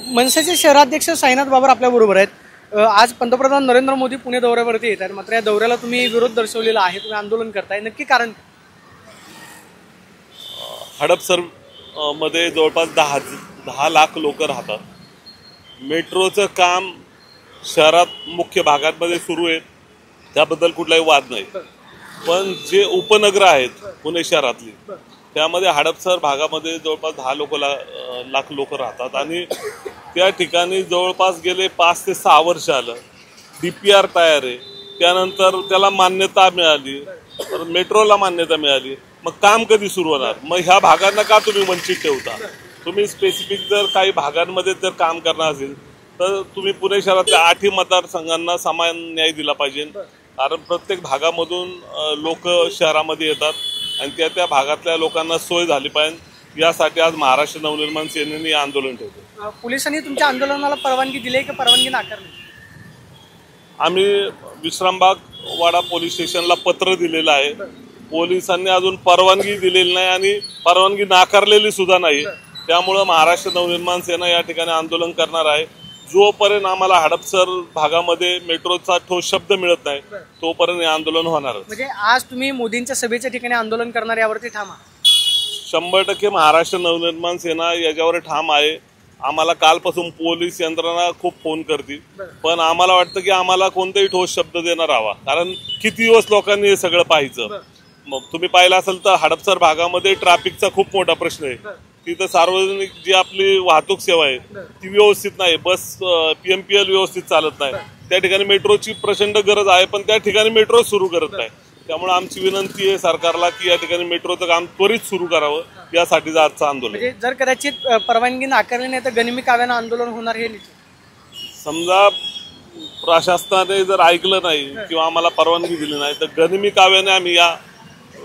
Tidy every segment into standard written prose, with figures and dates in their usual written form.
मनसेचे शहराध्यक्ष साईनाथ बाबर आपल्या बरोबर आहेत। आज पंतप्रधान नरेंद्र मोदी पुणे दौऱ्यावरती येत आहेत, मात्र या दौऱ्याला तुम्ही विरोध दर्शवलेला आहे, तुम्ही आंदोलन करताय, नक्की कारण? हडपसर मध्ये जवळपास 10 लाख लोक राहतात। मेट्रोचं काम शहरात मुख्य भागांमध्ये सुरू आहे, त्याबद्दल कुठलाही वाद नाही। पण जे उपनगर आहेत पुणे शहरातली, त्यामध्ये हडपसर भागामध्ये जवळपास 10 लाख लोक राहतात आणि त्या ठिकाणी जवळपास गेले 5 ते 6 वर्ष आलं DPR तयार आहे, त्यानंतर त्याला मान्यता मिळाली, तर मेट्रोला मान्यता मिळाली, मग काम कधी सुरू होणार? मग ह्या भागांना का तुम्ही वंचित ठेवता? तुम्ही स्पेसिफिक जर काही भागांमध्ये जर काम करणार असेल तर तुम्ही पुणे शहरातल्या 8 मतदारसंघांना समान न्याय दिला पाहिजे, कारण प्रत्येक भागामधून लोक शहरामध्ये येतात आणि त्या भागातल्या लोकांना सोय झाली पाहिजे, यासाठी आज महाराष्ट्र नवनिर्माण सेनेने आंदोलन ठेवलं। पोलिसांनी तुमच्या आंदोलनाला परवानगी दिली की परवानगी नाकारली? आम्ही विश्रामबाग वाडा पोलीस स्टेशनला पत्र दिलेलं आहे, पोलिसांनी अजून परवानगी दिलेली नाही आणि परवानगी नाकारलेली सुद्धा नाही। त्यामुळे महाराष्ट्र नवनिर्माण सेना या ठिकाणी आंदोलन करणार आहे। जोपर्यंत आम्हाला हडपसर भागामध्ये मेट्रोचा ठोस शब्द मिळत नाही तोपर्यंत हे आंदोलन होणार। म्हणजे आज तुम्ही मोदींच्या सभेच्या ठिकाणी आंदोलन करणार, यावरती ठाम आहात? 100% महाराष्ट्र नवनिर्माण सेना याच्यावर ठाम आहे। आम्हाला कालपासून पोलीस यंत्रणा खूप फोन करते, पण आम्हाला वाटतं की आम्हाला कोणताही ठोस शब्द देणार हवा, कारण किती दिवस लोकांनी हे सगळं पाहायचं। मग तुम्ही पाहिलं असेल तर हडपसर भागामध्ये ट्रॅफिकचा खूप मोठा प्रश्न आहे, तिथं सार्वजनिक जी आपली वाहतूक सेवा आहे ती व्यवस्थित नाही, बस PMPL व्यवस्थित चालत नाही, त्या ठिकाणी मेट्रोची प्रचंड गरज आहे, पण त्या ठिकाणी मेट्रो सुरू करत नाही। त्यामुळे आमची विनंती आहे सरकारला की या ठिकाणी मेट्रोचं काम त्वरित सुरू करावं, यासाठी आजचं आंदोलन। म्हणजे जर कदाचित परवानगी नाकारली नाही तर गनिमी काव्यानं आंदोलन होणार हे निश्चित। समजा प्रशासनाने जर ऐकलं नाही किंवा आम्हाला परवानगी दिली नाही तर गनिमी काव्याने आम्ही या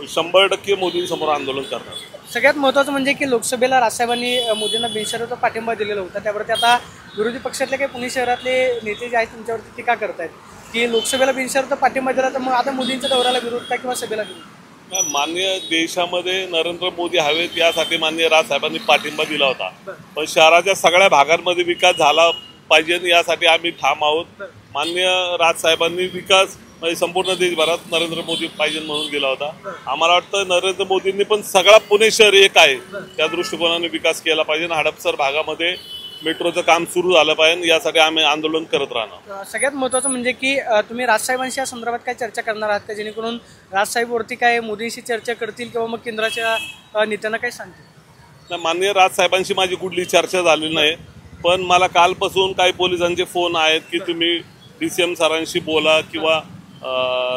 100% मोदींसमोर आंदोलन करणार। सगळ्यात महत्त्वाचं म्हणजे की लोकसभेला राजसाहेबांनी मोदींना बिनशर्त पाठिंबा दिलेला होता, त्यावरती आता विरोधी पक्षातले काही पुणे शहरातले नेते जे आहेत तुमच्यावरती टीका करतायत की लोकसभेला बिनशर्त पाठिंबा दिला तर मग आता मोदींच्या दौऱ्याला विरोध का किंवा सभेला विरोध? माननीय देशामध्ये नरेंद्र मोदी हवेत यासाठी माननीय राजसाहेबांनी पाठिंबा दिला होता, पण शहराच्या सगळ्या भागांमध्ये विकास झाला पाहिजे यासाठी आम्ही ठाम आहोत। माननीय राजसाहेबांनी विकास म्हणजे संपूर्ण देशभरात नरेंद्र मोदी पाहिजे म्हणून दिला होता। आम्हाला वाटतं नरेंद्र मोदींनी पण सगळा पुणे शहर एक आहे त्या दृष्टिकोनाने विकास केला पाहिजे, हडपसर भागामध्ये मेट्रोचं काम सुरू झालं पाहिजे, यासाठी आम्ही आंदोलन करत राहणार। सगळ्यात महत्त्वाचं म्हणजे की तुम्ही राजसाहेबांशी या संदर्भात काय चर्चा करणार आहात का, जेणेकरून राजसाहेबवरती काय मोदींशी चर्चा करतील किंवा मग केंद्राच्या नेत्यांना काय सांगतील? माननीय राजसाहेबांशी माझी कुठली चर्चा झाली नाही, पण मला कालपासून काही पोलिसांचे फोन आहेत की तुम्ही DCM सरांशी बोला किंवा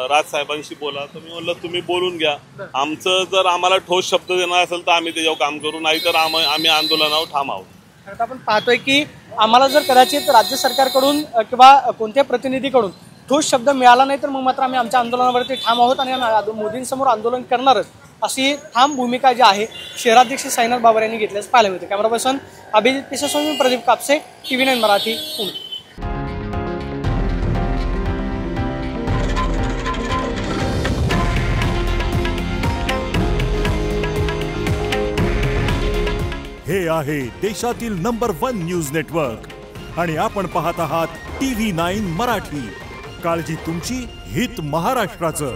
राजसाहेबांशी बोला, तर मी म्हणलं तुम्ही बोलून घ्या, आमचं जर आम्हाला ठोस शब्द देणार असेल तर आम्ही त्याच्यावर काम करू, नाहीतर आम्ही आंदोलनावर ठाम आहोत। आता आपण पाहतोय की आम्हाला जर कदाचित राज्य सरकारकडून किंवा कोणत्या प्रतिनिधीकडून ठोस शब्द मिळाला नाही तर मग मात्र आम्ही आमच्या आंदोलनावरती ठाम आहोत आणि मोदींसमोर आंदोलन करणारच, अशी ठाम भूमिका जी आहे शहराध्यक्ष साईनाथ बाबर यांनी घेतल्यास पाहायला मिळते। कॅमेरा पर्सन अभिजित पिसेसोबत प्रदीप कापसे, TV9 मराठी, पुणे। हे आहे देशातील नंबर 1 न्यूज नेटवर्क आणि आपण पाहत आहात TV9 मराठी। काळजी तुमची, हित महाराष्ट्राचं।